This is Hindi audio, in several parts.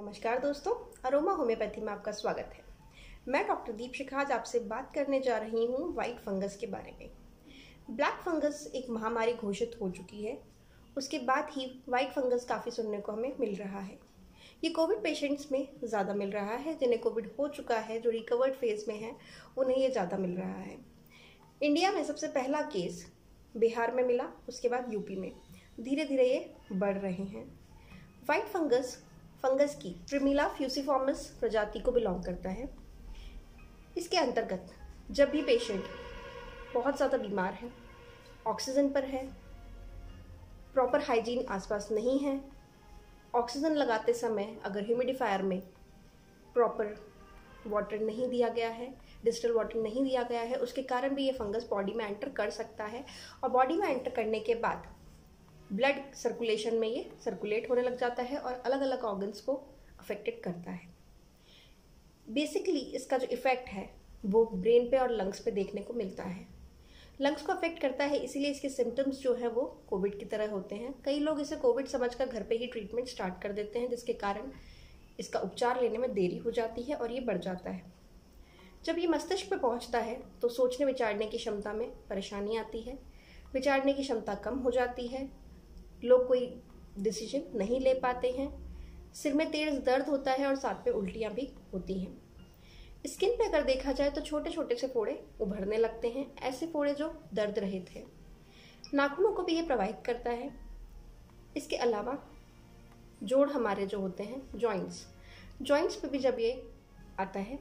नमस्कार दोस्तों, अरोमा होम्योपैथी में आपका स्वागत है। मैं डॉक्टर दीपशिखा आज आपसे बात करने जा रही हूँ वाइट फंगस के बारे में। ब्लैक फंगस एक महामारी घोषित हो चुकी है। उसके बाद ही वाइट फंगस काफ़ी सुनने को हमें मिल रहा है। ये कोविड पेशेंट्स में ज़्यादा मिल रहा है। जिन्हें कोविड हो चुका है, जो रिकवर्ड फेज में है, उन्हें ये ज़्यादा मिल रहा है। इंडिया में सबसे पहला केस बिहार में मिला, उसके बाद यूपी में। धीरे धीरे ये बढ़ रहे हैं। वाइट फंगस की प्रिमिला फ्यूसिफॉर्मिस प्रजाति को बिलोंग करता है। इसके अंतर्गत जब भी पेशेंट बहुत ज़्यादा बीमार है, ऑक्सीजन पर है, प्रॉपर हाइजीन आसपास नहीं है, ऑक्सीजन लगाते समय अगर ह्यूमिडिफायर में प्रॉपर वाटर नहीं दिया गया है, डिस्टिल वाटर नहीं दिया गया है, उसके कारण भी ये फंगस बॉडी में एंटर कर सकता है। और बॉडी में एंटर करने के बाद ब्लड सर्कुलेशन में ये सर्कुलेट होने लग जाता है और अलग अलग ऑर्गन्स को अफेक्टेड करता है। बेसिकली इसका जो इफ़ेक्ट है वो ब्रेन पे और लंग्स पे देखने को मिलता है। लंग्स को अफेक्ट करता है, इसीलिए इसके सिम्टम्स जो है वो कोविड की तरह होते हैं। कई लोग इसे कोविड समझकर घर पे ही ट्रीटमेंट स्टार्ट कर देते हैं, जिसके कारण इसका उपचार लेने में देरी हो जाती है और ये बढ़ जाता है। जब ये मस्तिष्क पे पहुंचता है तो सोचने विचारने की क्षमता में परेशानी आती है, विचारने की क्षमता कम हो जाती है, लोग कोई डिसीजन नहीं ले पाते हैं, सिर में तेज दर्द होता है और साथ में उल्टियाँ भी होती हैं। स्किन पे अगर देखा जाए तो छोटे छोटे से फोड़े उभरने लगते हैं, ऐसे फोड़े जो दर्द रहित हैं। नाखूनों को भी ये प्रभावित करता है। इसके अलावा जोड़ हमारे जो होते हैं जॉइंट्स पे भी जब ये आता है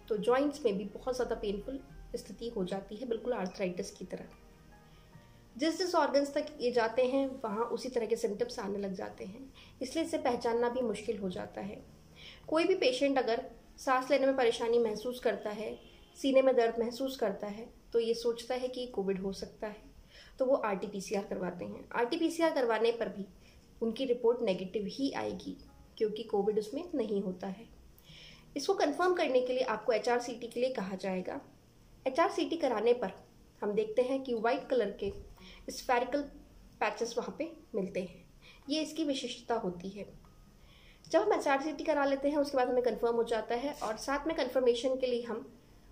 तो जॉइंट्स में भी बहुत ज़्यादा पेनफुल स्थिति हो जाती है, बिल्कुल आर्थराइटिस की तरह। जिस ऑर्गन्स तक ये जाते हैं वहाँ उसी तरह के सिम्टम्स आने लग जाते हैं, इसलिए इसे पहचानना भी मुश्किल हो जाता है। कोई भी पेशेंट अगर सांस लेने में परेशानी महसूस करता है, सीने में दर्द महसूस करता है, तो ये सोचता है कि कोविड हो सकता है, तो वो RT-PCR करवाते हैं। RT-PCR करवाने पर भी उनकी रिपोर्ट नेगेटिव ही आएगी, क्योंकि कोविड उसमें नहीं होता है। इसको कंफर्म करने के लिए आपको HRCT के लिए कहा जाएगा। HRCT कराने पर हम देखते हैं कि वाइट कलर के स्फेरिकल पैचेस वहाँ पे मिलते हैं। ये इसकी विशिष्टता होती है। जब हम HRCT करा लेते हैं उसके बाद हमें कंफर्म हो जाता है, और साथ में कंफर्मेशन के लिए हम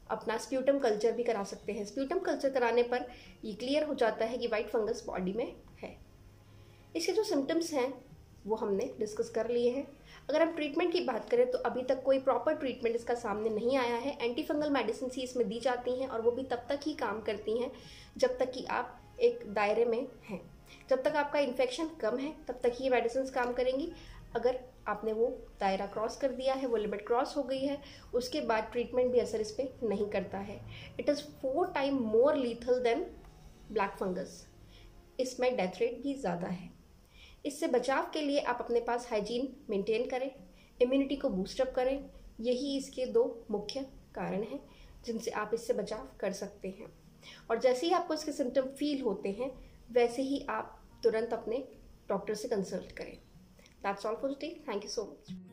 अपना स्प्यूटम कल्चर भी करा सकते हैं। स्प्यूटम कल्चर कराने पर ये क्लियर हो जाता है कि वाइट फंगस बॉडी में है। इसके जो सिम्टम्स हैं वो हमने डिस्कस कर लिए हैं। अगर हम ट्रीटमेंट की बात करें तो अभी तक कोई प्रॉपर ट्रीटमेंट इसका सामने नहीं आया है। एंटी फंगल मेडिसिन ही इसमें दी जाती हैं, और वो भी तब तक ही काम करती हैं जब तक कि आप एक दायरे में हैं। जब तक आपका इन्फेक्शन कम है तब तक ये मेडिसिन काम करेंगी। अगर आपने वो दायरा क्रॉस कर दिया है, वो लिमिट क्रॉस हो गई है, उसके बाद ट्रीटमेंट भी असर इस पर नहीं करता है। It is 4 time more lethal than black fungus. इसमें डेथ रेट भी ज़्यादा है। इससे बचाव के लिए आप अपने पास हाइजीन मेंटेन करें, इम्यूनिटी को बूस्टअप करें। यही इसके 2 मुख्य कारण हैं जिनसे आप इससे बचाव कर सकते हैं। और जैसे ही आपको इसके सिम्टम फील होते हैं वैसे ही आप तुरंत अपने डॉक्टर से कंसल्ट करें। That's all for today. Thank you so much.